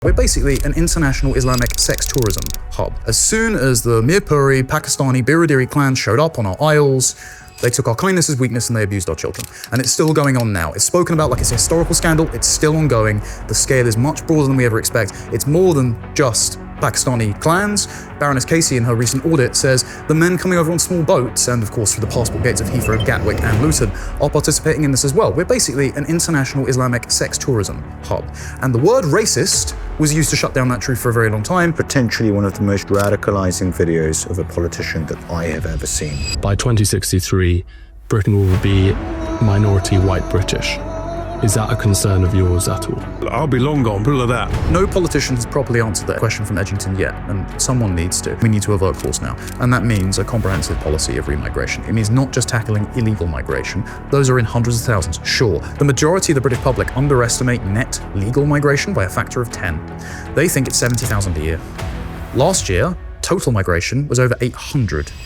We're basically an international Islamic sex tourism hub. As soon as the Mirpuri, Pakistani, Biradiri clans showed up on our isles, they took our kindness as weakness and they abused our children. And it's still going on now. It's spoken about like it's a historical scandal. It's still ongoing. The scale is much broader than we ever expect. It's more than just Pakistani clans. Baroness Casey in her recent audit says the men coming over on small boats, and of course through the passport gates of Heathrow, Gatwick and Luton, are participating in this as well. We're basically an international Islamic sex tourism hub. And the word racist was used to shut down that truth for a very long time. Potentially one of the most radicalizing videos of a politician that I have ever seen. By 2063, Britain will be minority white British. Is that a concern of yours at all? I'll be long gone, put it like that. No politician has properly answered that question from Edgington yet, and someone needs to. We need to avert course now. And that means a comprehensive policy of remigration. It means not just tackling illegal migration. Those are in hundreds of thousands, sure. The majority of the British public underestimate net legal migration by a factor of 10. They think it's 70,000 a year. Last year, total migration was over 800,000.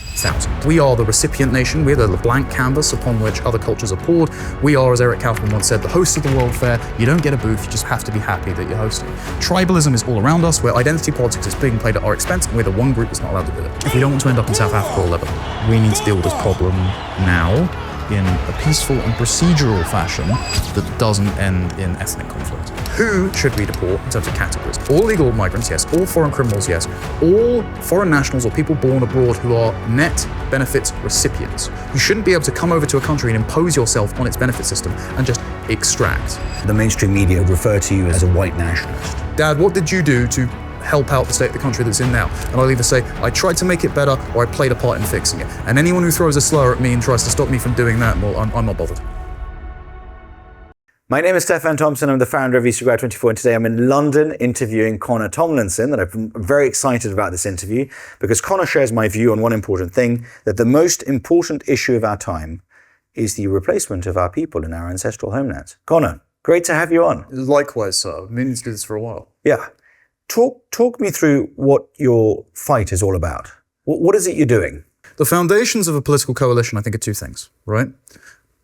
We are the recipient nation. We're the blank canvas upon which other cultures are poured. We are, as Eric Kaufman once said, the host of the World Fair. You don't get a booth, you just have to be happy that you're hosting. Tribalism is all around us, where identity politics is being played at our expense, and we're the one group that's not allowed to do it. If we don't want to end up in South Africa or Lebanon, we need to deal with this problem now, in a peaceful and procedural fashion that doesn't end in ethnic conflict. Who should we deport in terms of categories? All legal migrants, yes. All foreign criminals, yes. All foreign nationals or people born abroad who are net benefits recipients. You shouldn't be able to come over to a country and impose yourself on its benefit system and just extract. The mainstream media would refer to you as a white nationalist. Dad, what did you do to help out the state of the country that's in now? And I'll either say, I tried to make it better, or I played a part in fixing it. And anyone who throws a slur at me and tries to stop me from doing that, well, I'm not bothered. My name is Stefan Tompson. I'm the founder of Instagram24, and today I'm in London interviewing Connor Tomlinson. And I'm very excited about this interview because Connor shares my view on one important thing, that the most important issue of our time is the replacement of our people in our ancestral homelands. Connor, great to have you on. Likewise, sir. I've been meaning to do this for a while. Yeah. Talk me through what your fight is all about. What is it you're doing? The foundations of a political coalition, I think, are two things, right?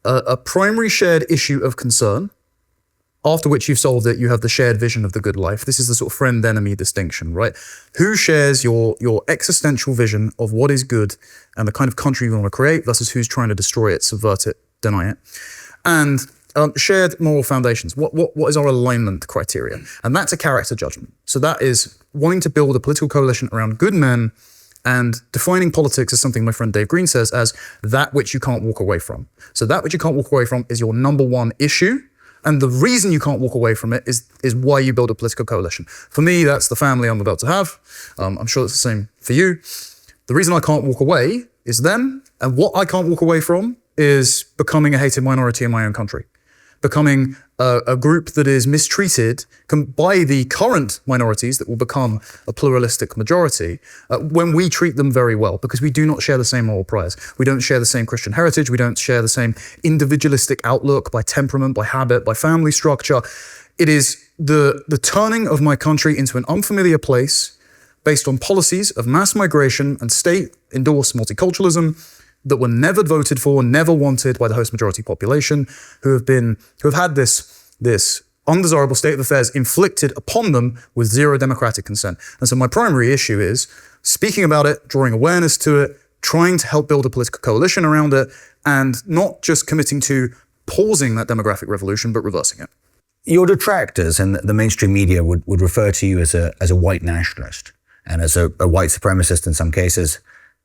A primary shared issue of concern, after which you've solved it, you have the shared vision of the good life. This is the sort of friend-enemy distinction, right? Who shares your existential vision of what is good and the kind of country you want to create versus who's trying to destroy it, subvert it, deny it. And shared moral foundations. What is our alignment criteria? And that's a character judgment. So that is wanting to build a political coalition around good men and defining politics as something my friend Dave Green says as that which you can't walk away from. So that which you can't walk away from is your number one issue. And the reason you can't walk away from it is why you build a political coalition. For me, that's the family I'm about to have. I'm sure it's the same for you. The reason I can't walk away is them. And what I can't walk away from is becoming a hated minority in my own country. Becoming a group that is mistreated by the current minorities that will become a pluralistic majority when we treat them very well, because we do not share the same moral priors. We don't share the same Christian heritage. We don't share the same individualistic outlook by temperament, by habit, by family structure. It is the turning of my country into an unfamiliar place based on policies of mass migration and state-endorsed multiculturalism that were never voted for, never wanted by the host majority population, who have had this undesirable state of affairs inflicted upon them with zero democratic consent. And so my primary issue is speaking about it, drawing awareness to it, trying to help build a political coalition around it, and not just committing to pausing that demographic revolution, but reversing it. Your detractors and the mainstream media would refer to you as a white nationalist and as a white supremacist in some cases.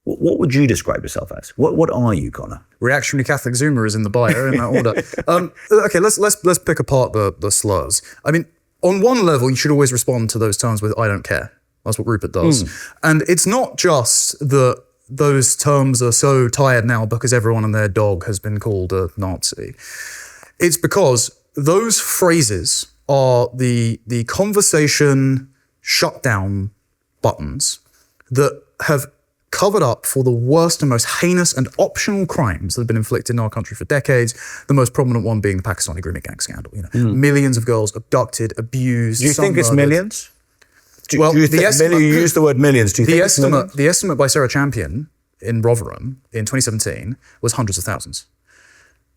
What would you describe yourself as? What are you, Connor? Reactionary Catholic Zoomer is in the bio in that order. Okay, let's pick apart the slurs. I mean, on one level, you should always respond to those terms with "I don't care." That's what Rupert does, and it's not just that those terms are so tired now because everyone and their dog has been called a Nazi. It's because those phrases are the conversation shutdown buttons that have covered up for the worst and most heinous and optional crimes that have been inflicted in our country for decades, the most prominent one being the Pakistani Grooming Gangs scandal. Millions of girls abducted, abused. Do you think it's millions? You use the word millions. Do you think it's millions? The estimate by Sarah Champion in Rotherham in 2017 was hundreds of thousands.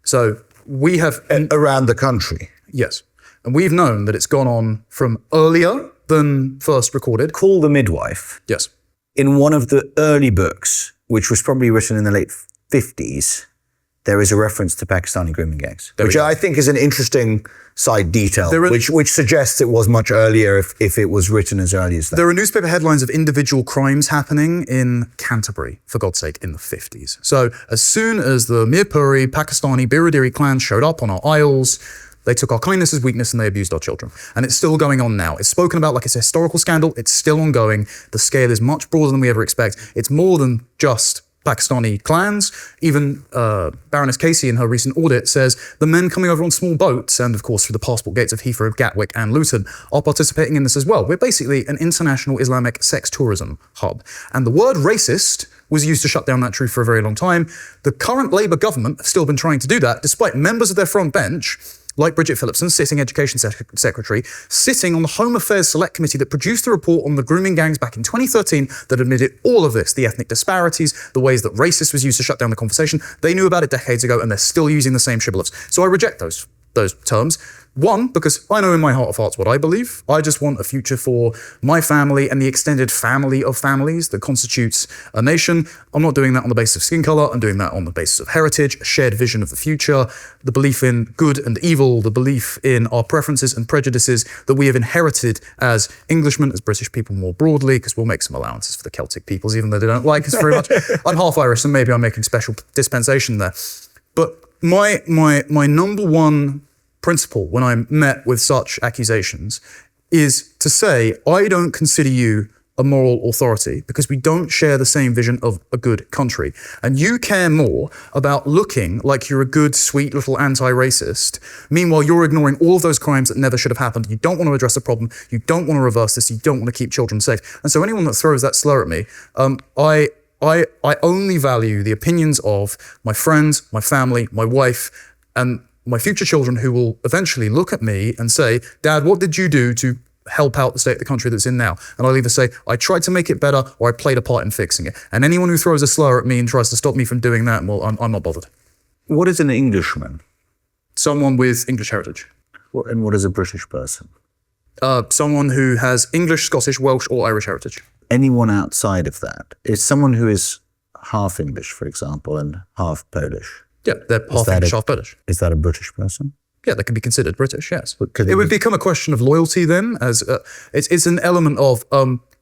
So we have... Around the country? Yes. And we've known that it's gone on from earlier than first recorded. Call the Midwife. Yes. In one of the early books, which was probably written in the late 50s, there is a reference to Pakistani grooming gangs, which I think is an interesting side detail, which suggests it was much earlier if it was written as early as that. There are newspaper headlines of individual crimes happening in Canterbury, for God's sake, in the 50s. So as soon as the Mirpuri, Pakistani, Biradiri clans showed up on our aisles, they took our kindness as weakness and they abused our children. And it's still going on now. It's spoken about like it's a historical scandal. It's still ongoing. The scale is much broader than we ever expect. It's more than just Pakistani clans. Even Baroness Casey in her recent audit says the men coming over on small boats, and of course through the passport gates of Heathrow, Gatwick and Luton, are participating in this as well. We're basically an international Islamic sex tourism hub. And the word racist was used to shut down that truth for a very long time. The current Labour government have still been trying to do that, despite members of their front bench, like Bridget Phillipson, sitting Education Secretary, sitting on the Home Affairs Select Committee that produced the report on the grooming gangs back in 2013 that admitted all of this, the ethnic disparities, the ways that racist was used to shut down the conversation. They knew about it decades ago and they're still using the same shibboleths. So I reject those terms. One, because I know in my heart of hearts what I believe. I just want a future for my family and the extended family of families that constitutes a nation. I'm not doing that on the basis of skin color. I'm doing that on the basis of heritage, a shared vision of the future, the belief in good and evil, the belief in our preferences and prejudices that we have inherited as Englishmen, as British people more broadly, because we'll make some allowances for the Celtic peoples, even though they don't like us very much. I'm half Irish, so maybe I'm making special dispensation there. But my number one principle when I'm met with such accusations is to say, I don't consider you a moral authority because we don't share the same vision of a good country. And you care more about looking like you're a good, sweet little anti-racist. Meanwhile, you're ignoring all of those crimes that never should have happened. You don't want to address the problem. You don't want to reverse this. You don't want to keep children safe. And so anyone that throws that slur at me, I only value the opinions of my friends, my family, my wife, and my future children who will eventually look at me and say, Dad, what did you do to help out the state of the country that's in now? And I'll either say, I tried to make it better or I played a part in fixing it. And anyone who throws a slur at me and tries to stop me from doing that, well, I'm not bothered. What is an Englishman? Someone with English heritage. And what is a British person? Someone who has English, Scottish, Welsh or Irish heritage. Anyone outside of that is someone who is half English, for example, and half Polish. Yeah, they're half English, half British. Is that a British person? Yeah, they can be considered British, yes. It would become a question of loyalty then, as it's an element of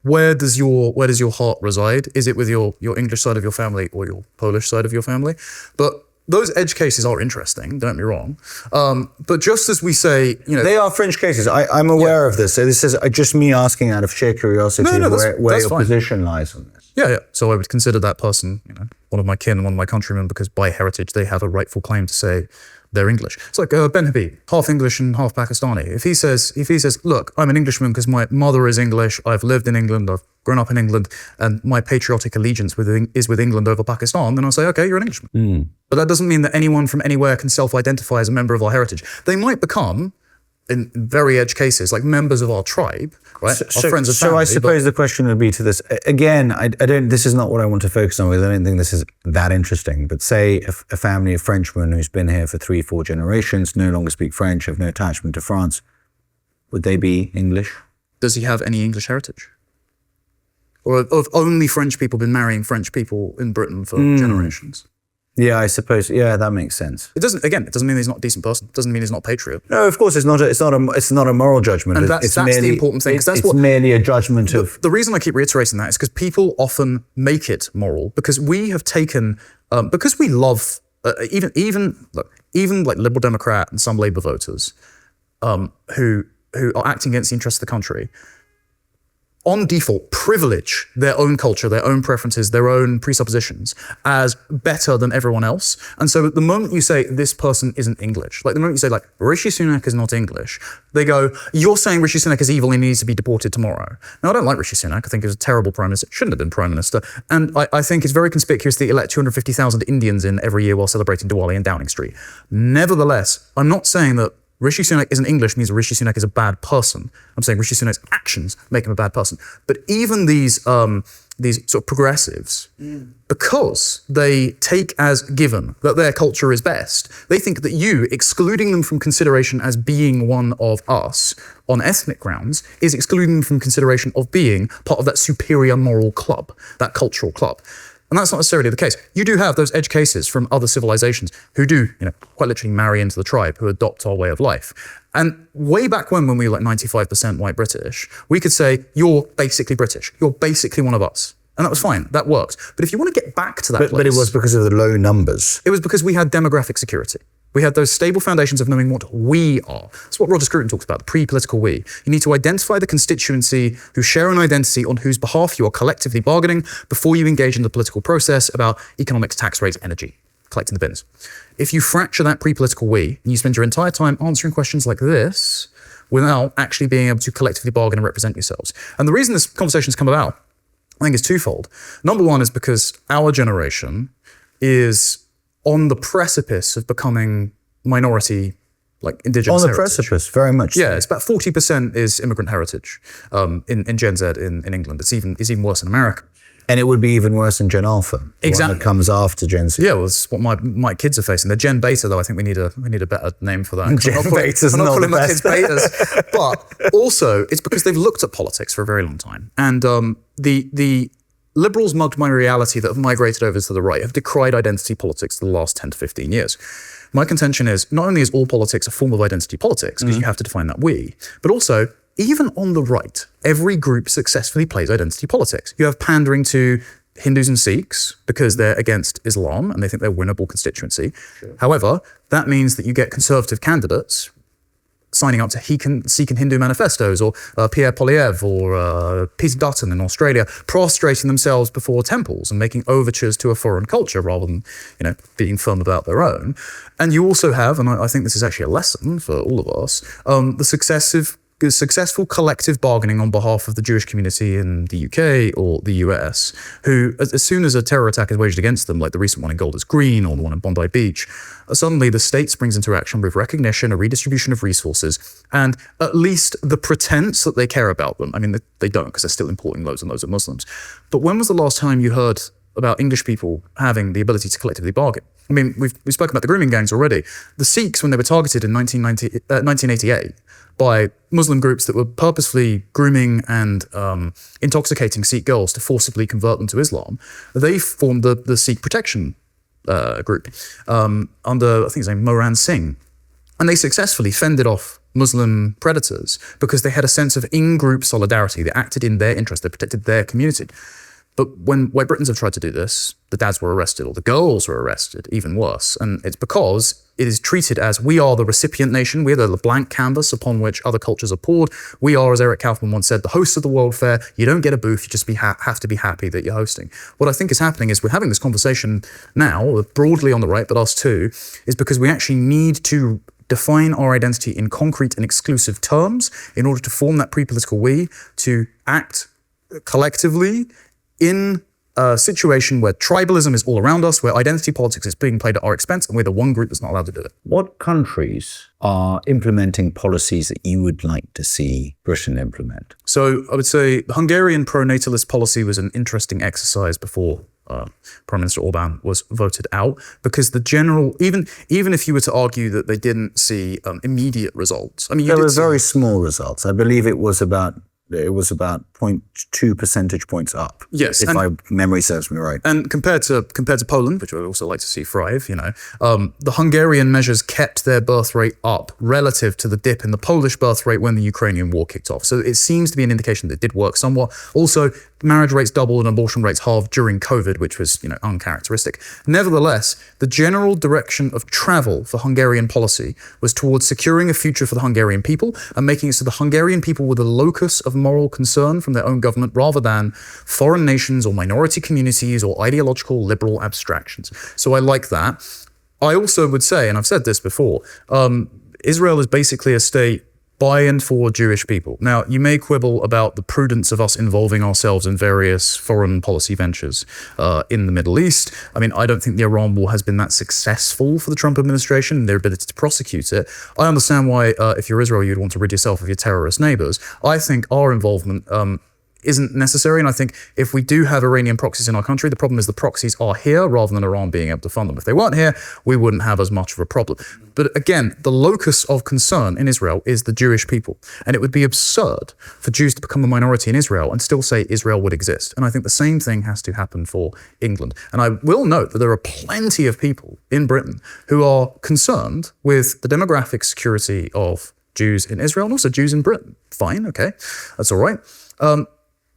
where does your heart reside? Is it with your English side of your family or your Polish side of your family? But those edge cases are interesting, don't be wrong. But just as we say, they are fringe cases. I'm aware of this. So this is just me asking out of sheer curiosity where your position lies on this. Yeah. So I would consider that person, one of my kin, one of my countrymen, because by heritage they have a rightful claim to say they're English. It's like Ben Habib, half English and half Pakistani. If he says, look, I'm an Englishman because my mother is English, I've lived in England, I've grown up in England, and my patriotic allegiance is with England over Pakistan, then I'll say, okay, you're an Englishman. But that doesn't mean that anyone from anywhere can self-identify as a member of our heritage. They might become, in very edge cases, like members of our tribe, right? Our friends and family. So I suppose the question would be to this, again, this is not what I want to focus on because I don't think this is that interesting, but say a family of Frenchmen who's been here for 3-4 generations, no longer speak French, have no attachment to France, would they be English? Does he have any English heritage? Or have only French people been marrying French people in Britain for generations? Yeah, I suppose. Yeah, that makes sense. It doesn't mean he's not a decent person. It doesn't mean he's not a patriot. No, of course, it's not a moral judgment. And that's merely, the important thing. It's merely a judgment of... The reason I keep reiterating that is because people often make it moral because we have taken, because we love, even like Liberal Democrat and some Labour voters who are acting against the interests of the country, on default, privilege their own culture, their own preferences, their own presuppositions as better than everyone else. And so the moment you say this person isn't English, like the moment you say like Rishi Sunak is not English, they go, you're saying Rishi Sunak is evil and he needs to be deported tomorrow. Now, I don't like Rishi Sunak. I think he was a terrible prime minister. Shouldn't have been prime minister. And I think it's very conspicuous that he elect 250,000 Indians in every year while celebrating Diwali in Downing Street. Nevertheless, I'm not saying that Rishi Sunak isn't English means Rishi Sunak is a bad person. I'm saying Rishi Sunak's actions make him a bad person. But even these sort of progressives, because they take as given that their culture is best, they think that you excluding them from consideration as being one of us on ethnic grounds is excluding them from consideration of being part of that superior moral club, that cultural club. And that's not necessarily the case. You do have those edge cases from other civilizations who do, quite literally marry into the tribe, who adopt our way of life. And way back when we were like 95% white British, we could say, you're basically British. You're basically one of us. And that was fine. That worked. But if you want to get back to that place... But it was because of the low numbers. It was because we had demographic security. We had those stable foundations of knowing what we are. That's what Roger Scruton talks about, the pre-political we. You need to identify the constituency who share an identity on whose behalf you are collectively bargaining before you engage in the political process about economics, tax rates, energy, collecting the bins. If you fracture that pre-political we, and you spend your entire time answering questions like this without actually being able to collectively bargain and represent yourselves. And the reason this conversation's come about, I think, is twofold. Number one is because our generation is on the precipice of becoming minority, like indigenous on the heritage. Precipice, very much so. Yeah, it's about 40% is immigrant heritage in Gen Z in England. It's even worse in America. And it would be even worse in Gen Alpha. Exactly. The one that comes after Gen Z. Yeah, well, it's what my kids are facing. They're Gen Beta, though. I think we need a better name for that. Gen Beta's I'm not not calling the my best. kids Betas. But also, it's because they've looked at politics for a very long time. And the liberals mugged my reality that have migrated over to the right have decried identity politics for the last 10 to 15 years. My contention is, not only is all politics a form of identity politics, because you have to define that we, but also, even on the right, every group successfully plays identity politics. You have pandering to Hindus and Sikhs because they're against Islam and they think they're winnable constituency. Sure. However, that means that you get conservative candidates signing up to Sikh and Hindu manifestos, or Pierre Poilievre, or Peter Dutton in Australia, prostrating themselves before temples and making overtures to a foreign culture rather than, being firm about their own. And you also have, and I think this is actually a lesson for all of us, the successful collective bargaining on behalf of the Jewish community in the UK or the US, who, as soon as a terror attack is waged against them, like the recent one in Golders Green or the one in Bondi Beach, suddenly the state springs into action with recognition, a redistribution of resources, and at least the pretense that they care about them. I mean, they don't, because they're still importing loads and loads of Muslims. But when was the last time you heard about English people having the ability to collectively bargain? I mean, we've spoken about the Grooming Gangs already. The Sikhs, when they were targeted in 1988 by Muslim groups that were purposefully grooming and intoxicating Sikh girls to forcibly convert them to Islam, they formed the Sikh Protection Group under, I think his name, Moran Singh. And they successfully fended off Muslim predators because they had a sense of in-group solidarity. They acted in their interest. They protected their community. But when white Britons have tried to do this, the dads were arrested, or the girls were arrested, even worse. And it's because it is treated as, we are the recipient nation, we are the blank canvas upon which other cultures are poured. We are, as Eric Kaufman once said, the hosts of the World Fair. You don't get a booth, you just have to be happy that you're hosting. What I think is happening is we're having this conversation now, broadly on the right, but us too, is because we actually need to define our identity in concrete and exclusive terms in order to form that pre-political we, to act collectively in a situation where tribalism is all around us, where identity politics is being played at our expense, and we're the one group that's not allowed to do it. What countries are implementing policies that you would like to see Britain implement? So I would say the Hungarian pro-natalist policy was an interesting exercise before Prime Minister Orbán was voted out, because the general, even if you were to argue that they didn't see immediate results, I mean, there were very small results. I believe it was about 0.2 percentage points up. Yes, if my memory serves me right. And compared to Poland, which I would also like to see thrive, the Hungarian measures kept their birth rate up relative to the dip in the Polish birth rate when the Ukrainian war kicked off. So it seems to be an indication that it did work somewhat. Also, marriage rates doubled and abortion rates halved during COVID, which was, uncharacteristic. Nevertheless, the general direction of travel for Hungarian policy was towards securing a future for the Hungarian people and making it so the Hungarian people were the locus of moral concern from their own government rather than foreign nations or minority communities or ideological liberal abstractions. So I like that. I also would say, and I've said this before, Israel is basically a state by and for Jewish people. Now, you may quibble about the prudence of us involving ourselves in various foreign policy ventures in the Middle East. I mean, I don't think the Iran war has been that successful for the Trump administration and their ability to prosecute it. I understand why, if you're Israel, you'd want to rid yourself of your terrorist neighbors. I think our involvement isn't necessary. And I think if we do have Iranian proxies in our country, the problem is the proxies are here rather than Iran being able to fund them. If they weren't here, we wouldn't have as much of a problem. But again, the locus of concern in Israel is the Jewish people. And it would be absurd for Jews to become a minority in Israel and still say Israel would exist. And I think the same thing has to happen for England. And I will note that there are plenty of people in Britain who are concerned with the demographic security of Jews in Israel and also Jews in Britain. Fine, okay, that's all right.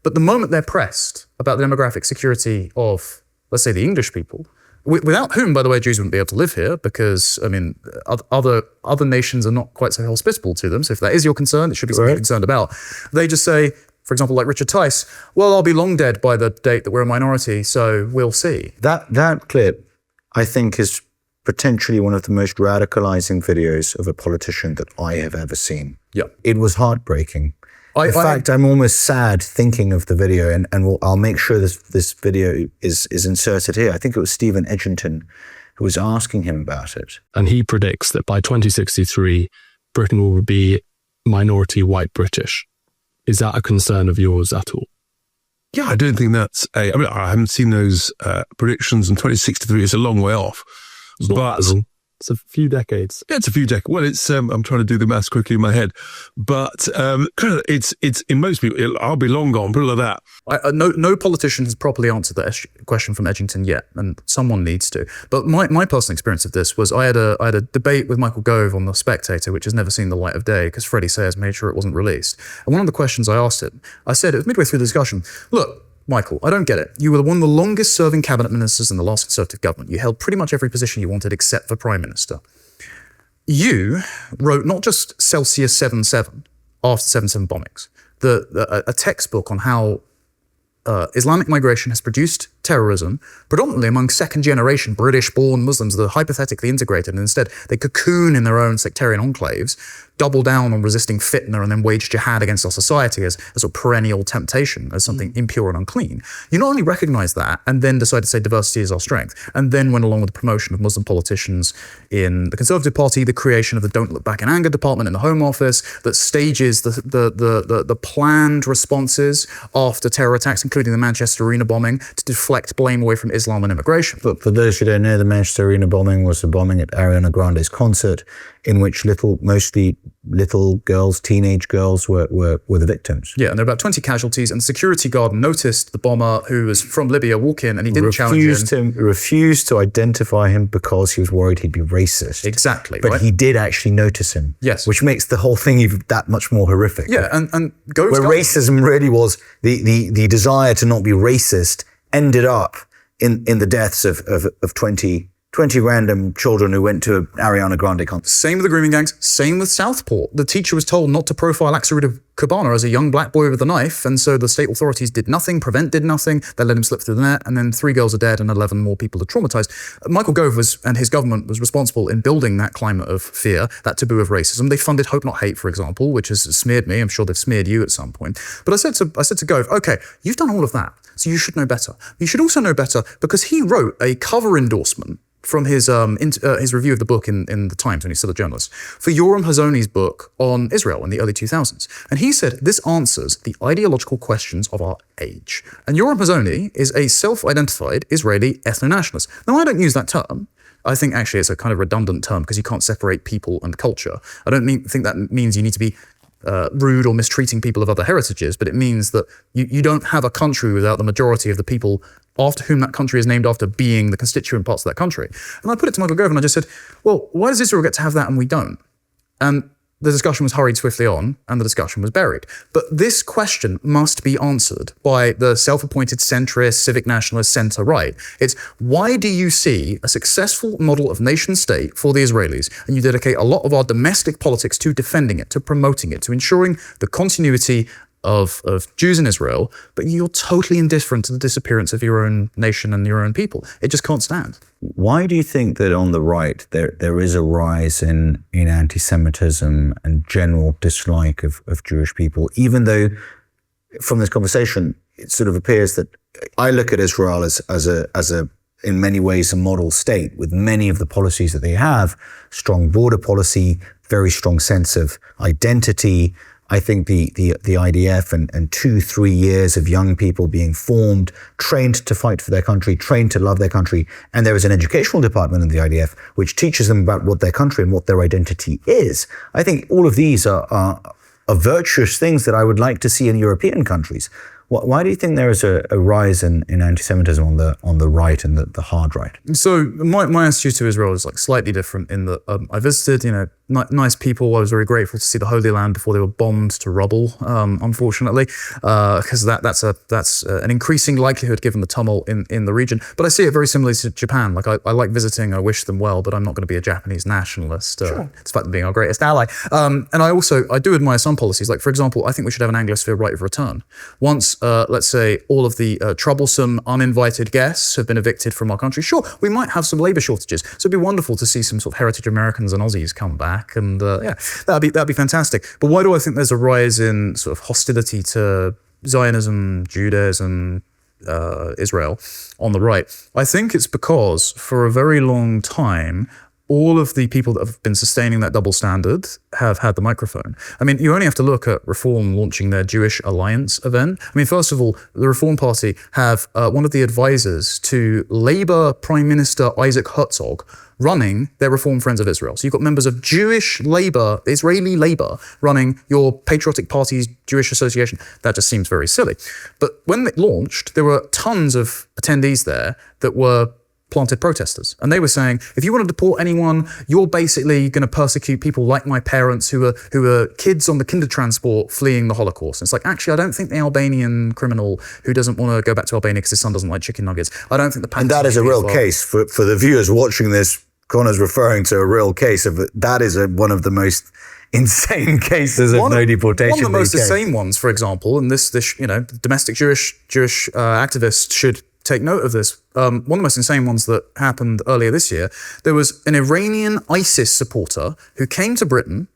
But the moment they're pressed about the demographic security of, let's say, the English people, without whom, by the way, Jews wouldn't be able to live here because, I mean, other nations are not quite so hospitable to them. So if that is your concern, it should be something you're concerned about. They just say, for example, like Richard Tice, well, I'll be long dead by the date that we're a minority, so we'll see. That clip, I think, is potentially one of the most radicalizing videos of a politician that I have ever seen. Yeah. It was heartbreaking. In fact, I'm almost sad thinking of the video, and I'll make sure this video is inserted here. I think it was Stephen Edgington who was asking him about it. And he predicts that by 2063, Britain will be minority white British. Is that a concern of yours at all? Yeah, I don't think that's I haven't seen those predictions, and 2063 is a long way off. But it's a few decades. Yeah, it's a few decades. Well, it's I'm trying to do the maths quickly in my head, but it's in most people. I'll be long gone. Put it like that. No politician has properly answered that question from Edgington yet, and someone needs to. But my personal experience of this was I had a debate with Michael Gove on The Spectator, which has never seen the light of day because Freddie Sayers made sure it wasn't released. And one of the questions I asked him, I said, it was midway through the discussion, look, Michael, I don't get it. You were one of the longest serving cabinet ministers in the last Conservative government. You held pretty much every position you wanted except for Prime Minister. You wrote not just Celsius 77 after 7/7 bombings, a textbook on how Islamic migration has produced terrorism, predominantly among second-generation British-born Muslims that are hypothetically integrated, and instead they cocoon in their own sectarian enclaves, double down on resisting fitna, and then wage jihad against our society as a perennial temptation, as something impure and unclean. You not only recognize that, and then decide to say diversity is our strength, and then went along with the promotion of Muslim politicians in the Conservative Party, the creation of the Don't Look Back in Anger department in the Home Office, that stages the planned responses after terror attacks, including the Manchester Arena bombing, to deflect blame away from Islam and immigration. But for those who don't know, the Manchester Arena bombing was a bombing at Ariana Grande's concert, in which mostly little girls, teenage girls, were the victims. Yeah, and there were about 20 casualties, and the security guard noticed the bomber, who was from Libya, walk in, and he didn't challenge him. Refused to identify him because he was worried he'd be racist. Exactly. But right? he did actually notice him. Yes. Which makes the whole thing even that much more horrific. Yeah, and where racism really was the desire to not be racist ended up in the deaths of 20 random children who went to an Ariana Grande concert. Same with the Grooming Gangs, same with Southport. The teacher was told not to profile Aksarita Kubana as a young black boy with a knife, and so the state authorities did nothing, Prevent did nothing, they let him slip through the net, and then 3 girls are dead and 11 more people are traumatized. Michael Gove and his government was responsible in building that climate of fear, that taboo of racism. They funded Hope Not Hate, for example, which has smeared me. I'm sure they've smeared you at some point. But I said to Gove, okay, you've done all of that, so you should know better. You should also know better because he wrote a cover endorsement from his review of the book in the Times when he's still a journalist, for Yoram Hazony's book on Israel in the early 2000s. And he said, this answers the ideological questions of our age. And Yoram Hazony is a self-identified Israeli ethno-nationalist. Now, I don't use that term. I think actually it's a kind of redundant term because you can't separate people and culture. I don't think that means you need to be rude or mistreating people of other heritages, but it means that you don't have a country without the majority of the people after whom that country is named after being the constituent parts of that country. And I put it to Michael Gove and I just said, well, why does Israel get to have that and we don't? And the discussion was hurried swiftly on and the discussion was buried. But this question must be answered by the self-appointed centrist, civic nationalist centre-right. It's, why do you see a successful model of nation state for the Israelis and you dedicate a lot of our domestic politics to defending it, to promoting it, to ensuring the continuity of Jews in Israel, but you're totally indifferent to the disappearance of your own nation and your own people. It just can't stand. Why do you think that on the right there is a rise in anti-Semitism and general dislike of Jewish people, even though from this conversation it sort of appears that I look at Israel as a in many ways a model state with many of the policies that they have, strong border policy, very strong sense of identity. I think the IDF and 2-3 years of young people being formed, trained to fight for their country, trained to love their country. And there is an educational department in the IDF which teaches them about what their country and what their identity is. I think all of these are virtuous things that I would like to see in European countries. Why do you think there is a rise in anti-Semitism on the right and the hard right? So my attitude to Israel is like slightly different in that I visited, nice people. I was very grateful to see the Holy Land before they were bombed to rubble, unfortunately, because that's an increasing likelihood given the tumult in the region. But I see it very similarly to Japan. Like I like visiting, I wish them well, but I'm not going to be a Japanese nationalist, despite them being our greatest ally. And I do admire some policies. Like, for example, I think we should have an Anglosphere right of return. Once, let's say, all of the troublesome, uninvited guests have been evicted from our country, sure, we might have some labour shortages. So it'd be wonderful to see some sort of heritage Americans and Aussies come back. And that'd be fantastic. But why do I think there's a rise in sort of hostility to Zionism, Judaism, Israel on the right? I think it's because for a very long time, all of the people that have been sustaining that double standard have had the microphone. I mean, you only have to look at Reform launching their Jewish Alliance event. I mean, first of all, the Reform Party have one of the advisors to Labour Prime Minister Isaac Herzog running their Reform Friends of Israel. So you've got members of Jewish Labour, Israeli Labour, running your Patriotic Party's Jewish Association. That just seems very silly. But when it launched, there were tons of attendees there that were planted protesters. And they were saying, if you want to deport anyone, you're basically going to persecute people like my parents who are kids on the Kindertransport fleeing the Holocaust. And it's like, actually, I don't think the Albanian criminal who doesn't want to go back to Albania because his son doesn't like chicken nuggets, I don't think the And that is a real case for the viewers watching this. Connor's referring to a real case of that is one of the most insane cases of no deportation. One of the most insane ones, for example, and this domestic Jewish activists should take note of this. One of the most insane ones that happened earlier this year, there was an Iranian ISIS supporter who came to Britain,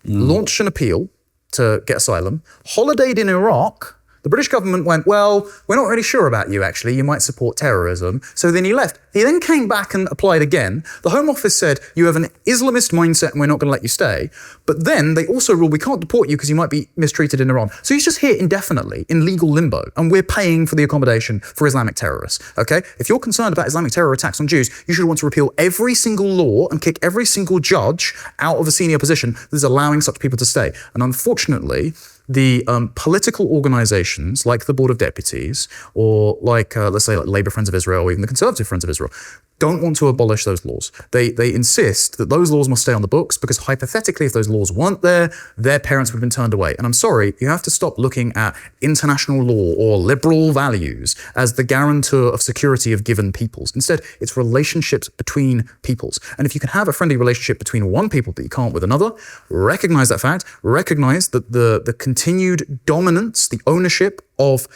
launched an appeal to get asylum, holidayed in Iraq. The British government went, well, we're not really sure about you, actually. You might support terrorism. So then he left. He then came back and applied again. The Home Office said, you have an Islamist mindset and we're not going to let you stay. But then they also ruled we can't deport you because you might be mistreated in Iran. So he's just here indefinitely in legal limbo. And we're paying for the accommodation for Islamic terrorists. Okay? If you're concerned about Islamic terror attacks on Jews, you should want to repeal every single law and kick every single judge out of a senior position that is allowing such people to stay. And unfortunately, the political organizations like the Board of Deputies or like, let's say, like Labour Friends of Israel or even the Conservative Friends of Israel don't want to abolish those laws. They insist that those laws must stay on the books because hypothetically, if those laws weren't there, their parents would have been turned away. And I'm sorry, you have to stop looking at international law or liberal values as the guarantor of security of given peoples. Instead, it's relationships between peoples. And if you can have a friendly relationship between one people that you can't with another, recognize that fact, recognize that the continued dominance, the ownership of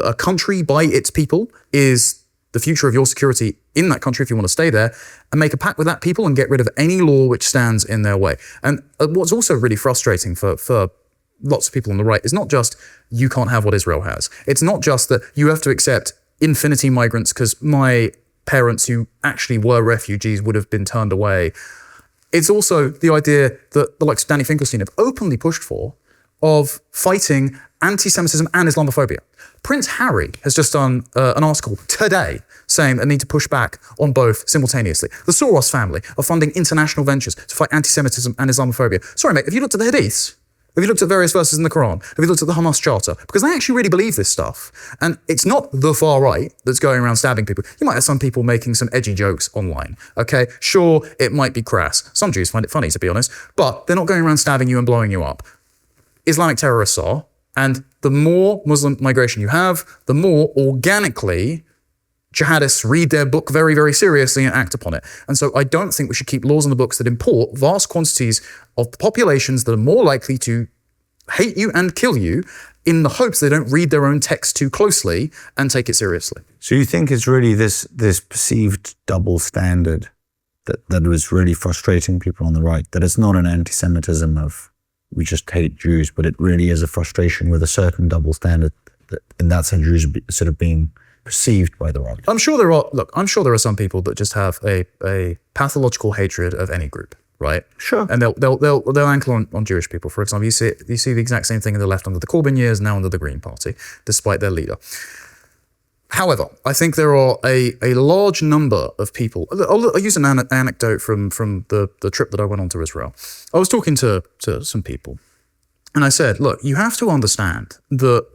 a country by its people is the future of your security in that country if you want to stay there, and make a pact with that people and get rid of any law which stands in their way. And what's also really frustrating for lots of people on the right is not just you can't have what Israel has. It's not just that you have to accept infinity migrants because my parents who actually were refugees would have been turned away. It's also the idea that the likes of Danny Finkelstein have openly pushed for of fighting anti-Semitism and Islamophobia. Prince Harry has just done an article today saying they need to push back on both simultaneously. The Soros family are funding international ventures to fight anti-Semitism and Islamophobia. Sorry, mate, have you looked at the Hadiths? Have you looked at various verses in the Quran? Have you looked at the Hamas Charter? Because they actually really believe this stuff. And it's not the far right that's going around stabbing people. You might have some people making some edgy jokes online, okay? Sure, it might be crass. Some Jews find it funny, to be honest, but they're not going around stabbing you and blowing you up. Islamic terrorists are, and the more Muslim migration you have, the more organically jihadists read their book very, very seriously and act upon it. And so I don't think we should keep laws on the books that import vast quantities of populations that are more likely to hate you and kill you in the hopes they don't read their own text too closely and take it seriously. So you think it's really this perceived double standard that was really frustrating people on the right, that it's not an anti-Semitism of we just hate Jews, but it really is a frustration with a certain double standard that in that sense Jews are sort of being perceived by the right? I'm sure there are some people that just have a pathological hatred of any group, right? Sure. And they'll ankle on Jewish people. For example, you see the exact same thing in the left under the Corbyn years, now under the Green Party, despite their leader. However, I think there are a large number of people. I'll use an anecdote from the trip that I went on to Israel. I was talking to some people, and I said, look, you have to understand that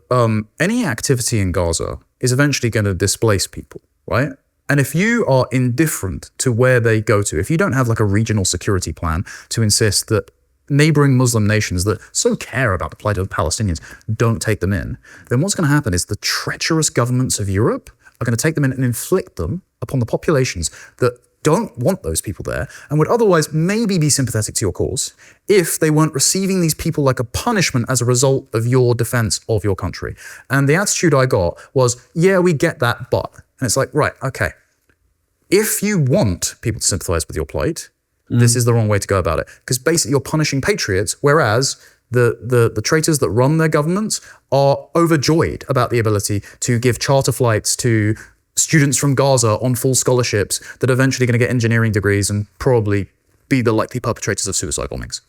any activity in Gaza is eventually going to displace people, right? And if you are indifferent to where they go to, if you don't have like a regional security plan to insist that neighboring Muslim nations that so care about the plight of Palestinians don't take them in, then what's going to happen is the treacherous governments of Europe are going to take them in and inflict them upon the populations that don't want those people there and would otherwise maybe be sympathetic to your cause if they weren't receiving these people like a punishment as a result of your defense of your country. And the attitude I got was, yeah, we get that, but. And it's like, right, okay. If you want people to sympathize with your plight, this is the wrong way to go about it. Because basically you're punishing patriots, whereas the traitors that run their governments are overjoyed about the ability to give charter flights to students from Gaza on full scholarships that are eventually going to get engineering degrees and probably be the likely perpetrators of suicide bombings.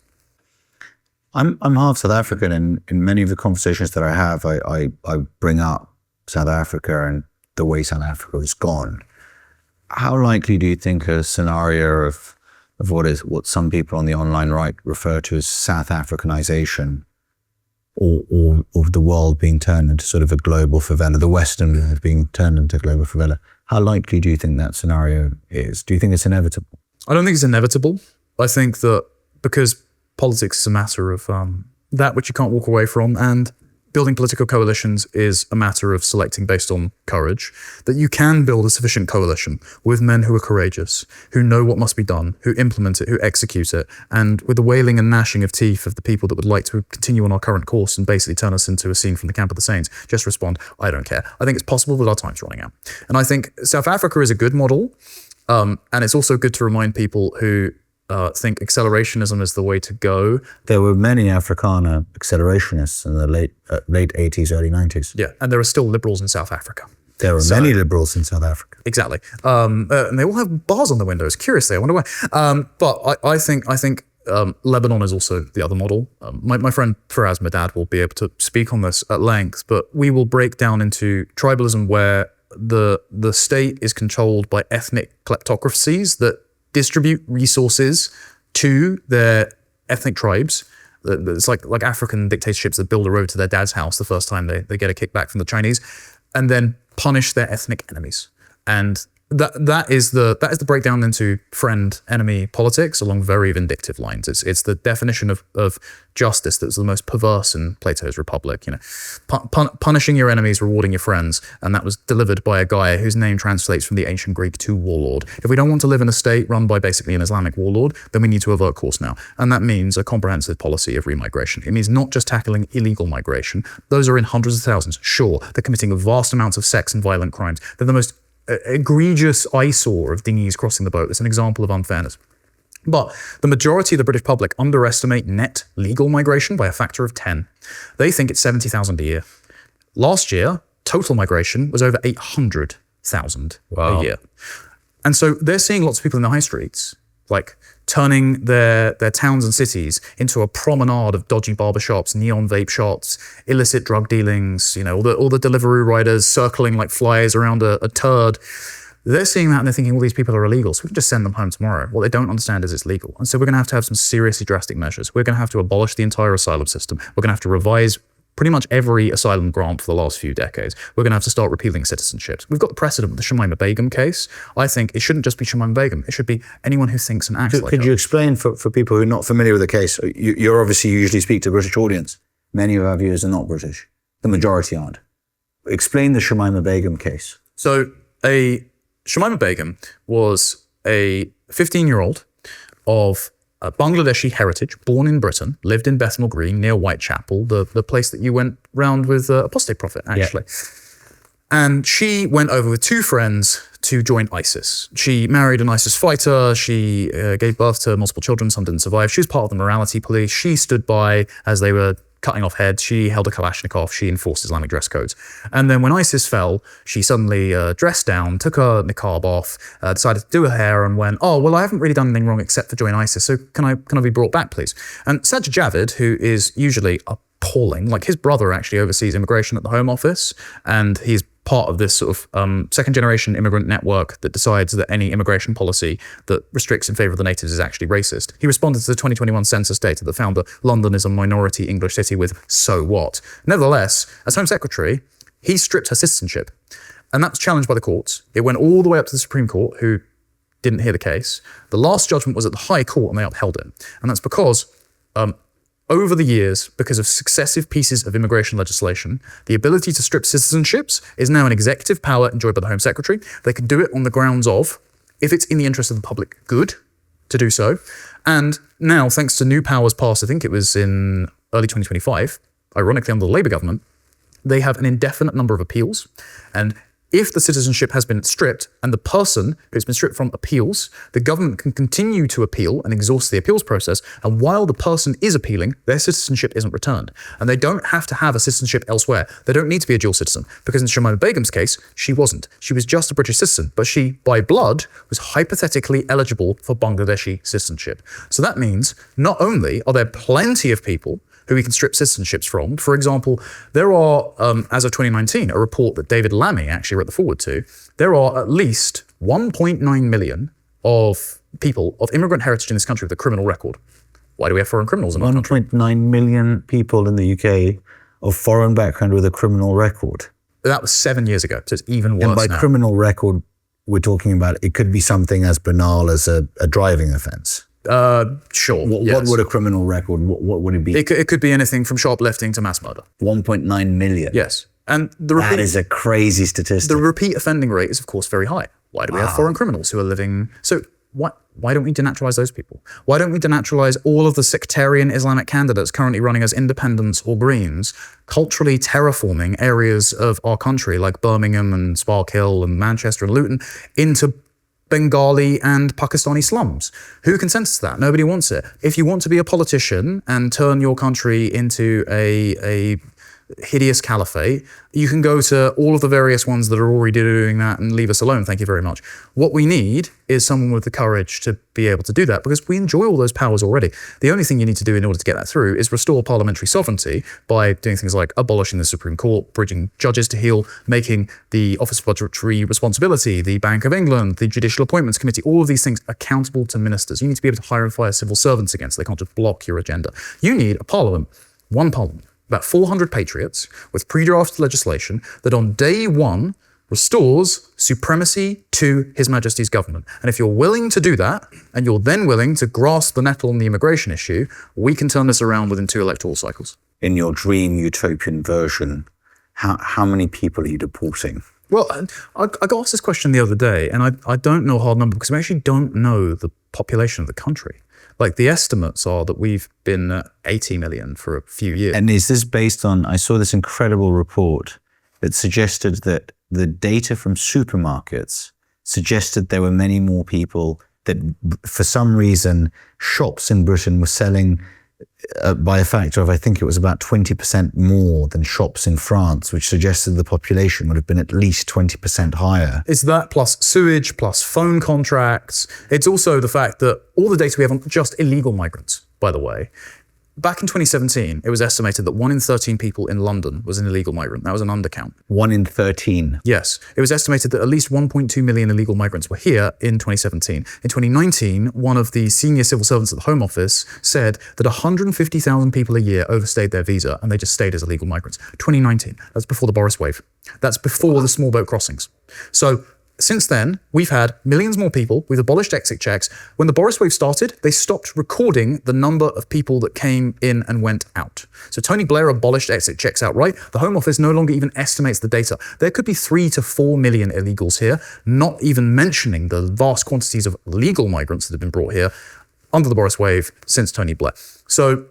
I'm half South African, and in many of the conversations that I have, I bring up South Africa and the way South Africa has gone. How likely do you think a scenario of what some people on the online right refer to as South Africanization, or of the world being turned into sort of a global favela, the Western world being turned into a global favela? How likely do you think that scenario is? Do you think it's inevitable? I don't think it's inevitable. I think that because politics is a matter of that which you can't walk away from, and building political coalitions is a matter of selecting based on courage, that you can build a sufficient coalition with men who are courageous, who know what must be done, who implement it, who execute it, and with the wailing and gnashing of teeth of the people that would like to continue on our current course and basically turn us into a scene from the camp of the saints, just respond, I don't care. I think it's possible, but our time's running out. And I think South Africa is a good model, and it's also good to remind people who think accelerationism is the way to go. There were many Afrikaner accelerationists in the late 80s, early 90s. Yeah, and there are still liberals in South Africa. There are many liberals in South Africa. Exactly. And they all have bars on the windows. Curiously, I wonder why. But I think Lebanon is also the other model. My friend Faraz Madad will be able to speak on this at length, but we will break down into tribalism where the state is controlled by ethnic kleptocracies that distribute resources to their ethnic tribes. It's like African dictatorships that build a road to their dad's house the first time they get a kickback from the Chinese, and then punish their ethnic enemies. And that is the breakdown into friend-enemy politics along very vindictive lines. It's the definition of justice that's the most perverse in Plato's Republic. You know, punishing your enemies, rewarding your friends, and that was delivered by a guy whose name translates from the ancient Greek to warlord. If we don't want to live in a state run by basically an Islamic warlord, then we need to avert course now, and that means a comprehensive policy of remigration. It means not just tackling illegal migration; those are in hundreds of thousands. Sure, they're committing vast amounts of sex and violent crimes. They're the most egregious eyesore of dinghies crossing the boat. It's an example of unfairness. But the majority of the British public underestimate net legal migration by a factor of 10. They think it's 70,000 a year. Last year, total migration was over 800,000 a year. And so they're seeing lots of people in the high streets, like turning their towns and cities into a promenade of dodgy barbershops, neon vape shops, illicit drug dealings, you know, all the delivery riders circling like flies around a turd. They're seeing that and they're thinking, well, these people are illegal, so we can just send them home tomorrow. What they don't understand is it's legal. And so we're going to have some seriously drastic measures. We're going to have to abolish the entire asylum system. We're going to have to revise pretty much every asylum grant for the last few decades. We're going to have to start repealing citizenships. We've got the precedent with the Shamima Begum case. I think it shouldn't just be Shamima Begum. It should be anyone who thinks and acts like her. Could you explain for people who are not familiar with the case? You usually speak to a British audience. Many of our viewers are not British. The majority aren't. Explain the Shamima Begum case. So Shamima Begum was a 15-year-old of Bangladeshi heritage, born in Britain, lived in Bethnal Green near Whitechapel, the place that you went round with Apostate Prophet, actually. And she went over with 2 friends to join ISIS. She married an ISIS fighter. She gave birth to multiple children. Some didn't survive. She was part of the morality police. She stood by as they were cutting off heads. She held a Kalashnikov. She enforced Islamic dress codes. And then when ISIS fell, she suddenly dressed down, took her niqab off, decided to do her hair, and went, oh, well, I haven't really done anything wrong except for join ISIS, so can I be brought back, please? And Sajid Javid, who is usually appalling, like his brother actually oversees immigration at the Home Office, and he's part of this sort of second-generation immigrant network that decides that any immigration policy that restricts in favour of the natives is actually racist. He responded to the 2021 census data that found that London is a minority English city with so what. Nevertheless, as Home Secretary, he stripped her citizenship. And that was challenged by the courts. It went all the way up to the Supreme Court, who didn't hear the case. The last judgment was at the High Court, and they upheld it. And that's because over the years, because of successive pieces of immigration legislation, the ability to strip citizenships is now an executive power enjoyed by the Home Secretary. They can do it on the grounds of, if it's in the interest of the public good, to do so. And now, thanks to new powers passed, I think it was in early 2025, ironically under the Labour government, they have an indefinite number of appeals. And if the citizenship has been stripped and the person who's been stripped from appeals, the government can continue to appeal and exhaust the appeals process. And while the person is appealing, their citizenship isn't returned. And they don't have to have a citizenship elsewhere. They don't need to be a dual citizen, because in Shamima Begum's case, she wasn't. She was just a British citizen, but she, by blood, was hypothetically eligible for Bangladeshi citizenship. So that means not only are there plenty of people who we can strip citizenships from. For example, there are, as of 2019, a report that David Lammy actually wrote the foreword to, there are at least 1.9 million of people of immigrant heritage in this country with a criminal record. Why do we have foreign criminals in our country? 1.9 million people in the UK of foreign background with a criminal record. That was 7 years ago, so it's even worse And by now. criminal record, we're talking about, it could be something as banal as a driving offence. Sure. What would a criminal record, what would it be? It could be anything from shoplifting to mass murder. 1.9 million. Yes. And That is a crazy statistic. the repeat offending rate is, of course, very high. Why do we have foreign criminals who are living... So why don't we denaturalize those people? Why don't we denaturalize all of the sectarian Islamic candidates currently running as independents or Greens, culturally terraforming areas of our country like Birmingham and Sparkhill and Manchester and Luton into Bengali and Pakistani slums? Who consents to that? Nobody wants it. If you want to be a politician and turn your country into a hideous caliphate, you can go to all of the various ones that are already doing that and leave us alone. Thank you very much. What we need is someone with the courage to be able to do that, because we enjoy all those powers already. The only thing you need to do in order to get that through is restore parliamentary sovereignty by doing things like abolishing the Supreme Court, bridging judges to heel, making the Office of Budgetary Responsibility, the Bank of England, the Judicial Appointments Committee, all of these things accountable to ministers. You need to be able to hire and fire civil servants again, so they can't just block your agenda. You need a parliament, one parliament, about 400 patriots with pre-drafted legislation that on day one restores supremacy to His Majesty's government. And if you're willing to do that, and you're then willing to grasp the nettle on the immigration issue, we can turn this around within 2 electoral cycles. In your dream utopian version, how many people are you deporting? Well, I got asked this question the other day, and I don't know a hard number because we actually don't know the population of the country. Like, the estimates are that we've been at 80 million for a few years. And is this based on, I saw this incredible report that suggested that the data from supermarkets suggested there were many more people that, for some reason, shops in Britain were selling by a factor of, I think it was about 20% more than shops in France, which suggested the population would have been at least 20% higher. It's that plus sewage, plus phone contracts. It's also the fact that all the data we have on just illegal migrants, by the way. Back in 2017, it was estimated that 1 in 13 people in London was an illegal migrant. That was an undercount. 1 in 13? Yes. It was estimated that at least 1.2 million illegal migrants were here in 2017. In 2019, one of the senior civil servants at the Home Office said that 150,000 people a year overstayed their visa and they just stayed as illegal migrants. 2019. That's before the Boris wave. That's before the small boat crossings. So since then, we've had millions more people. We've abolished exit checks. When the Boris wave started, they stopped recording the number of people that came in and went out. So Tony Blair abolished exit checks outright. The Home Office no longer even estimates the data. There could be 3 to 4 million illegals here, not even mentioning the vast quantities of legal migrants that have been brought here. under the Boris wave since Tony Blair. So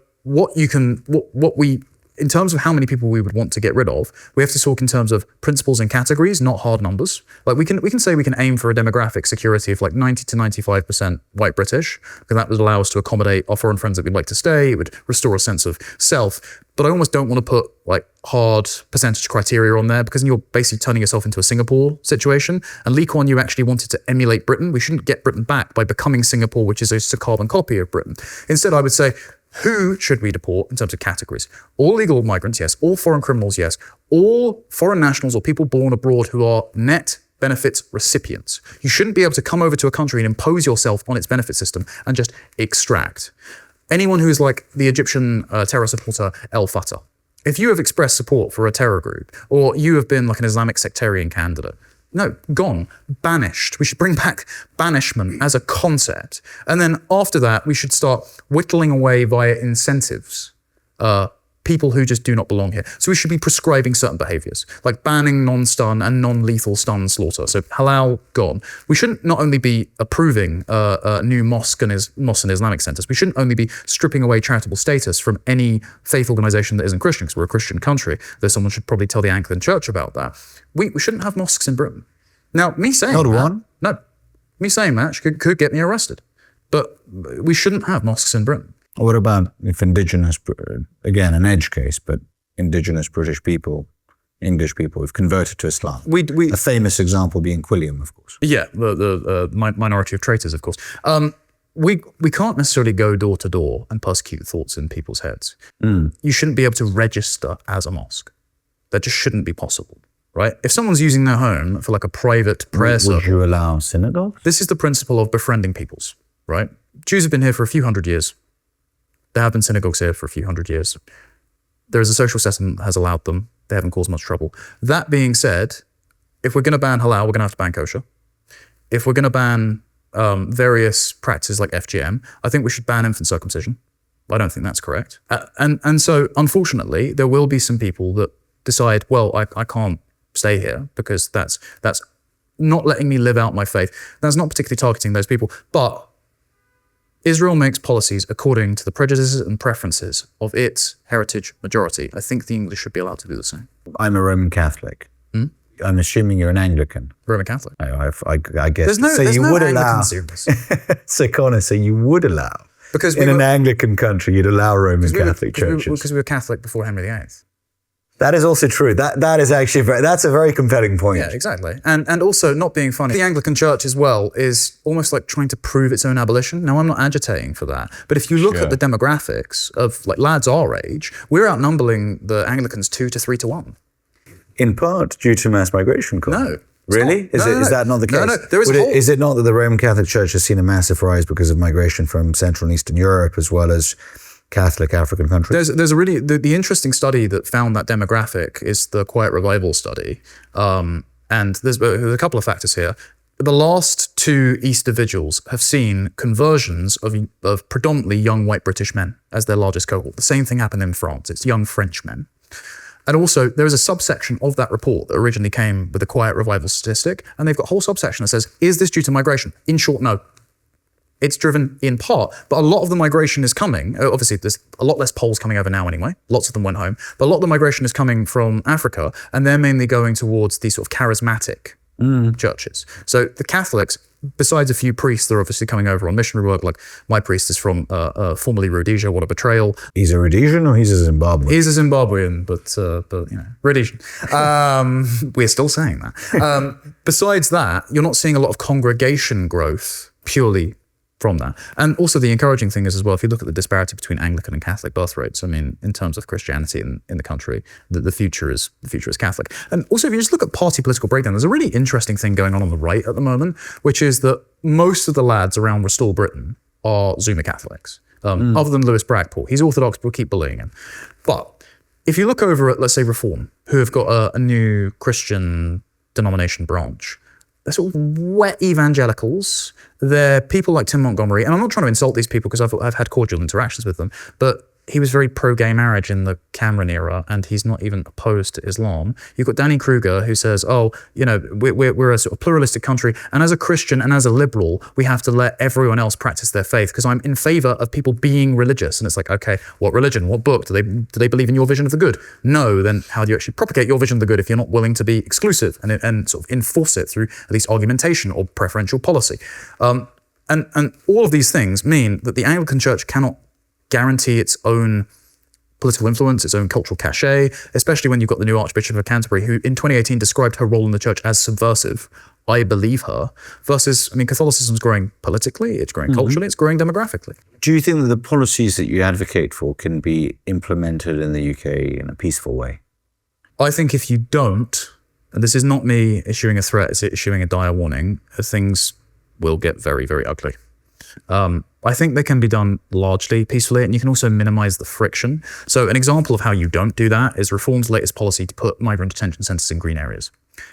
in terms of how many people we would want to get rid of, we have to talk in terms of principles and categories, not hard numbers. Like we can say we can aim for a demographic security of like 90 to 95% white British, because that would allow us to accommodate our foreign friends that we'd like to stay. It would restore a sense of self. But I almost don't want to put like hard percentage criteria on there, because then you're basically turning yourself into a Singapore situation. And Lee Kuan Yew actually wanted to emulate Britain. We shouldn't get Britain back by becoming Singapore, which is just a carbon copy of Britain. Instead, I would say, who should we deport in terms of categories? All legal migrants, yes. All foreign criminals, yes. All foreign nationals or people born abroad who are net benefits recipients. You shouldn't be able to come over to a country and impose yourself on its benefit system and just extract. Anyone who is like the Egyptian terror supporter El Fatah. If you have expressed support for a terror group, or you have been like an Islamic sectarian candidate, no, gone, banished. We should bring back banishment as a concept. And then after that, we should start whittling away via incentives, people who just do not belong here. So we should be prescribing certain behaviors, like banning non-stun and non-lethal stun slaughter. So halal, gone. We shouldn't not only be approving new mosque and Islamic centers, we shouldn't only be stripping away charitable status from any faith organization that isn't Christian, because we're a Christian country, though someone should probably tell the Anglican Church about that. We shouldn't have mosques in Britain. Now, me saying Not that, one? No, me saying that could get me arrested. But we shouldn't have mosques in Britain. What about if indigenous, again, an edge case, but indigenous British people, English people who've converted to Islam? A famous example being Quilliam, of course. Yeah, the minority of traitors, of course. We can't necessarily go door to door and persecute thoughts in people's heads. You shouldn't be able to register as a mosque. That just shouldn't be possible, right? If someone's using their home for like a private prayer circle, would you allow synagogues? This is the principle of befriending peoples, right? Jews have been here for a few hundred years. There have been synagogues here for a few hundred years. There is a social system that has allowed them. They haven't caused much trouble. That being said, if we're going to ban halal, we're going to have to ban kosher. If we're going to ban various practices like FGM, I think we should ban infant circumcision. I don't think that's correct. And so, unfortunately, there will be some people that decide, well, I can't stay here because that's not letting me live out my faith. That's not particularly targeting those people, but Israel makes policies according to the prejudices and preferences of its heritage majority. I think the English should be allowed to do the same. I'm a Roman Catholic. I'm assuming you're an Anglican. Roman Catholic. I guess. There's no Anglicans in this. So Connor, you would allow, because in an Anglican country, you'd allow Roman Catholic churches. Because we were Catholic before Henry VIII. That is also true. That is actually that's a very compelling point. Yeah, exactly. And also, not being funny, the Anglican Church as well is almost like trying to prove its own abolition. Now, I'm not agitating for that, but if you look at the demographics of like lads our age, we're outnumbering the Anglicans 2 to 3 to 1. In part due to mass migration. No. Really? Is that not the case? No, there is Is it not that the Roman Catholic Church has seen a massive rise because of migration from Central and Eastern Europe as well as Catholic African countries? There's a really, the interesting study that found that demographic is the Quiet Revival study. And there's a couple of factors here. The last 2 Easter vigils have seen conversions of predominantly young white British men as their largest cohort. The same thing happened in France. It's young French men. And also, there is a subsection of that report that originally came with the Quiet Revival statistic, and they've got a whole subsection that says, is this due to migration? In short, no. It's driven in part, but a lot of the migration is coming. Obviously, there's a lot less Poles coming over now anyway. Lots of them went home. But a lot of the migration is coming from Africa, and they're mainly going towards these sort of charismatic churches. So the Catholics, besides a few priests that are obviously coming over on missionary work, like my priest is from formerly Rhodesia, what a betrayal. He's a Rhodesian or he's a Zimbabwean? He's a Zimbabwean, but you know, Rhodesian. We're still saying that. Besides that, you're not seeing a lot of congregation growth purely from that. And also the encouraging thing is as well, if you look at the disparity between Anglican and Catholic birth rates, I mean, in terms of Christianity in the country, the future is Catholic. And also if you just look at party political breakdown, there's a really interesting thing going on the right at the moment, which is that most of the lads around Restore Britain are Zoomer Catholics. Other than Lewis Bragport. He's Orthodox, but we'll keep bullying him. But if you look over at, let's say, Reform, who have got a new Christian denomination branch, they're sort of wet evangelicals. They're people like Tim Montgomery, and I'm not trying to insult these people because I've had cordial interactions with them, but he was very pro-gay marriage in the Cameron era, and he's not even opposed to Islam. You've got Danny Kruger, who says, we're a sort of pluralistic country, and as a Christian and as a liberal, we have to let everyone else practice their faith, because I'm in favor of people being religious. And it's like, okay, what religion? What book? Do they believe in your vision of the good? No, then how do you actually propagate your vision of the good if you're not willing to be exclusive and sort of enforce it through at least argumentation or preferential policy? And all of these things mean that the Anglican Church cannot guarantee its own political influence, its own cultural cachet, especially when you've got the new Archbishop of Canterbury, who in 2018 described her role in the church as subversive. I believe her. Versus, Catholicism's growing politically, it's growing culturally, it's growing demographically. Do you think that the policies that you advocate for can be implemented in the UK in a peaceful way? I think if you don't, and this is not me issuing a threat, it's issuing a dire warning, things will get very, very ugly. I think they can be done largely peacefully, and you can also minimize the friction. So an example of how you don't do that is Reform's latest policy to put migrant detention centres in green areas.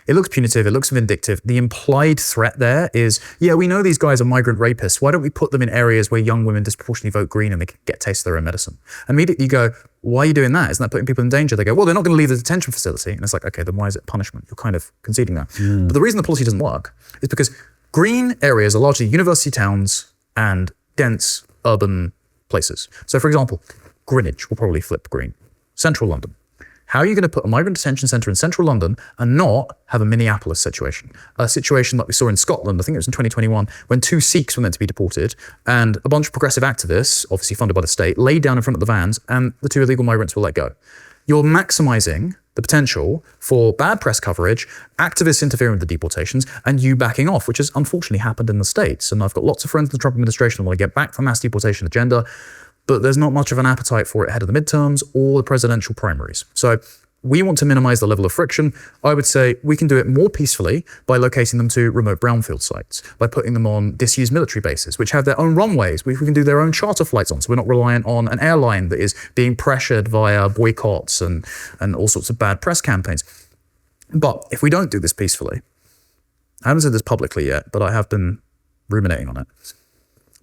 It looks punitive, it looks vindictive. The implied threat there is, yeah, we know these guys are migrant rapists. Why don't we put them in areas where young women disproportionately vote green and they can get a taste of their own medicine? Immediately you go, why are you doing that? Isn't that putting people in danger? They go, well, they're not going to leave the detention facility. And it's like, okay, then why is it punishment? You're kind of conceding that. But the reason the policy doesn't work is because green areas are largely university towns and dense urban places. So for example, Greenwich will probably flip green. Central London. How are you going to put a migrant detention centre in central London and not have a Minneapolis situation? A situation like we saw in Scotland, I think it was in 2021, when 2 Sikhs were meant to be deported and a bunch of progressive activists, obviously funded by the state, laid down in front of the vans and the 2 illegal migrants were let go. You're maximising the potential for bad press coverage, activists interfering with the deportations, and you backing off, which has unfortunately happened in the States. And I've got lots of friends in the Trump administration who want to get back the mass deportation agenda, but there's not much of an appetite for it ahead of the midterms or the presidential primaries. So we want to minimize the level of friction. I would say we can do it more peacefully by locating them to remote brownfield sites, by putting them on disused military bases, which have their own runways, which we can do their own charter flights on. So we're not reliant on an airline that is being pressured via boycotts and all sorts of bad press campaigns. But if we don't do this peacefully, I haven't said this publicly yet, but I have been ruminating on it.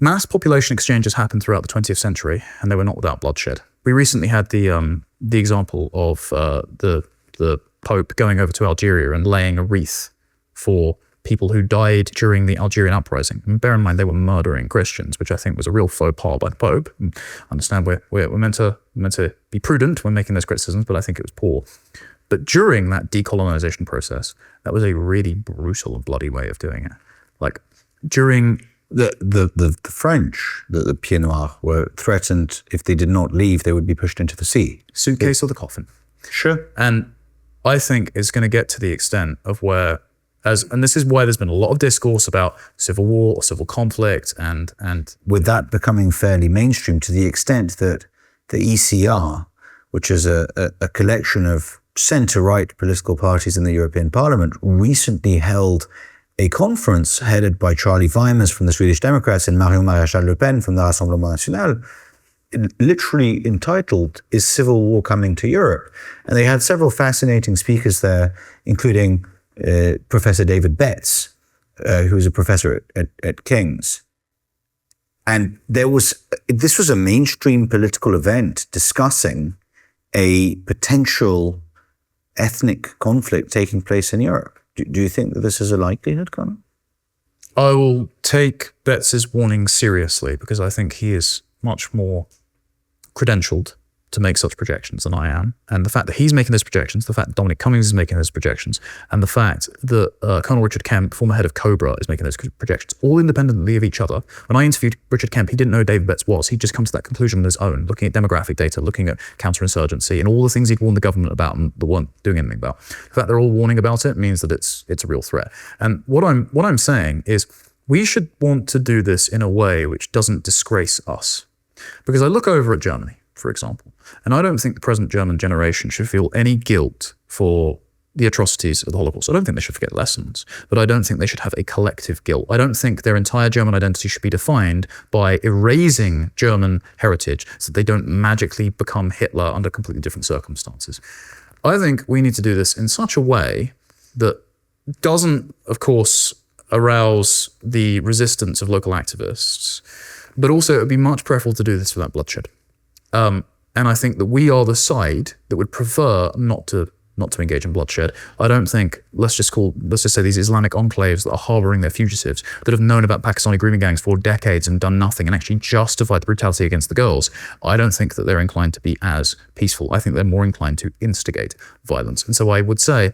Mass population exchanges happened throughout the 20th century, and they were not without bloodshed. We recently had the example of the Pope going over to Algeria and laying a wreath for people who died during the Algerian uprising. And bear in mind, they were murdering Christians, which I think was a real faux pas by the Pope. I understand we're meant to be prudent when making those criticisms, but I think it was poor. But during that decolonization process, that was a really brutal and bloody way of doing it. Like during The French, the Pieds Noirs, were threatened if they did not leave, they would be pushed into the sea. Suitcase or the coffin. Sure. And I think it's going to get to the extent of where, and this is why there's been a lot of discourse about civil war or civil conflict and with that becoming fairly mainstream to the extent that the ECR, which is a collection of centre-right political parties in the European Parliament, recently held a conference headed by Charlie Weimers from the Swedish Democrats and Marion Maréchal Le Pen from the Rassemblement National, literally entitled, "Is Civil War Coming to Europe?" And they had several fascinating speakers there, including Professor David Betts, who is a professor at King's. And this was a mainstream political event discussing a potential ethnic conflict taking place in Europe. Do you think that this is a likelihood, Connor? I will take Betts' warning seriously because I think he is much more credentialed to make such projections than I am. And the fact that he's making those projections, the fact that Dominic Cummings is making those projections, and the fact that Colonel Richard Kemp, former head of Cobra, is making those projections, all independently of each other. When I interviewed Richard Kemp, he didn't know who David Betts was. He'd just come to that conclusion on his own, looking at demographic data, looking at counterinsurgency, and all the things he'd warned the government about and that weren't doing anything about. The fact they're all warning about it means that it's a real threat. And what I'm saying is we should want to do this in a way which doesn't disgrace us. Because I look over at Germany, for example, and I don't think the present German generation should feel any guilt for the atrocities of the Holocaust. I don't think they should forget lessons, but I don't think they should have a collective guilt. I don't think their entire German identity should be defined by erasing German heritage so that they don't magically become Hitler under completely different circumstances. I think we need to do this in such a way that doesn't, of course, arouse the resistance of local activists, but also it would be much preferable to do this without bloodshed. And I think that we are the side that would prefer not to engage in bloodshed. I don't think, let's just say these Islamic enclaves that are harboring their fugitives, that have known about Pakistani grooming gangs for decades and done nothing and actually justified the brutality against the girls. I don't think that they're inclined to be as peaceful. I think they're more inclined to instigate violence. And so I would say,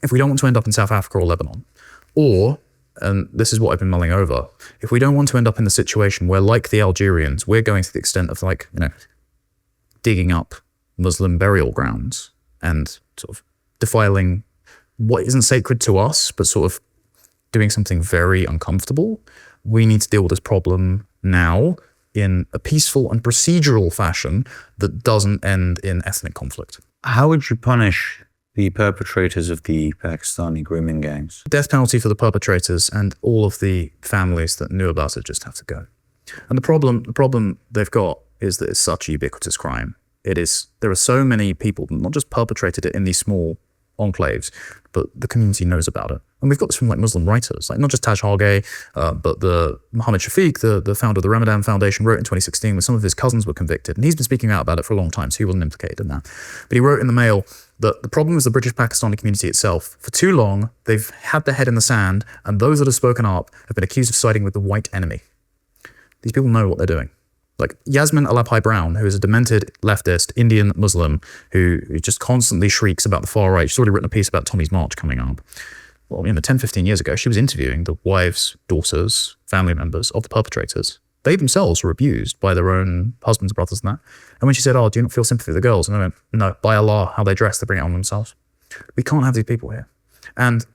if we don't want to end up in South Africa or Lebanon, or, and this is what I've been mulling over, if we don't want to end up in the situation where, like the Algerians, we're going to the extent of digging up Muslim burial grounds and sort of defiling what isn't sacred to us, but sort of doing something very uncomfortable, we need to deal with this problem now in a peaceful and procedural fashion that doesn't end in ethnic conflict. How would you punish the perpetrators of the Pakistani grooming gangs? Death penalty for the perpetrators, and all of the families that knew about it just have to go. And the problem they've got is that it's such a ubiquitous crime. There are so many people that not just perpetrated it in these small enclaves, but the community knows about it. And we've got this from Muslim writers, not just Taj Hargay, but the Mohammed Shafiq, the founder of the Ramadan Foundation, wrote in 2016 when some of his cousins were convicted. And he's been speaking out about it for a long time, so he wasn't implicated in that. But he wrote in the Mail that the problem is the British Pakistani community itself. For too long, they've had their head in the sand, and those that have spoken up have been accused of siding with the white enemy. These people know what they're doing. Like Yasmin Alapai Brown, who is a demented leftist Indian Muslim who just constantly shrieks about the far right. She's already written a piece about Tommy's March coming up. Well, 10, 15 years ago, she was interviewing the wives, daughters, family members of the perpetrators. They themselves were abused by their own husbands, brothers, and that. And when she said, do you not feel sympathy for the girls? And I went, no, by Allah, how they dress, they bring it on themselves. We can't have these people here. And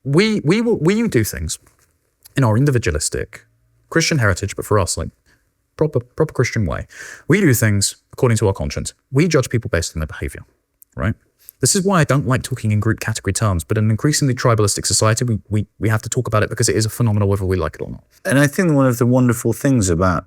we do things in our individualistic Christian heritage, but for us, proper Christian way. We do things according to our conscience. We judge people based on their behavior, right? This is why I don't like talking in group category terms, but in an increasingly tribalistic society, we have to talk about it because it is a phenomenon whether we like it or not. And I think one of the wonderful things about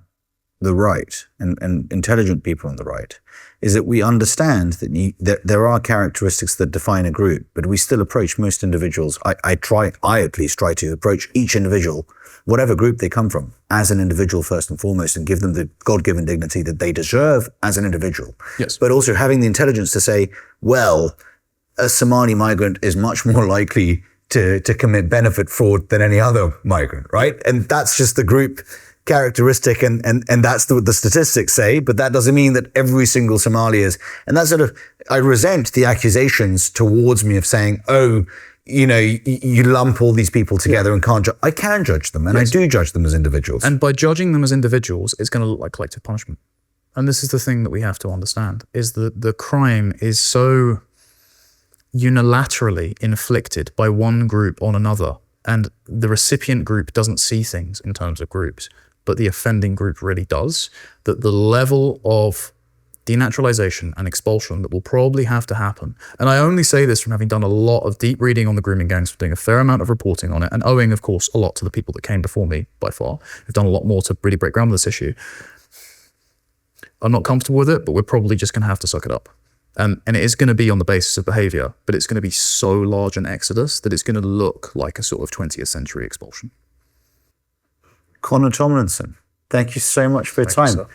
the right and intelligent people on the right is that we understand that there are characteristics that define a group, but we still approach most individuals. I at least try to approach each individual, whatever group they come from, as an individual first and foremost, and give them the God-given dignity that they deserve as an individual. Yes. But also having the intelligence to say, well, a Somali migrant is much more likely to commit benefit fraud than any other migrant, right? And that's just the group characteristic, and that's what the statistics say, but that doesn't mean that every single Somali is. And that's I resent the accusations towards me of saying, you lump all these people together and can't judge. I can judge them, and yes. I do judge them as individuals. And by judging them as individuals, it's going to look like collective punishment. And this is the thing that we have to understand, is that the crime is so unilaterally inflicted by one group on another, and the recipient group doesn't see things in terms of groups, but the offending group really does, that the level of denaturalization and expulsion that will probably have to happen. And I only say this from having done a lot of deep reading on the grooming gangs, from doing a fair amount of reporting on it, and owing, of course, a lot to the people that came before me, by far, who've done a lot more to really break ground on this issue. I'm not comfortable with it, but we're probably just going to have to suck it up. And it is going to be on the basis of behavior, but it's going to be so large an exodus that it's going to look like a sort of 20th century expulsion. Connor Tomlinson, thank you so much for your time.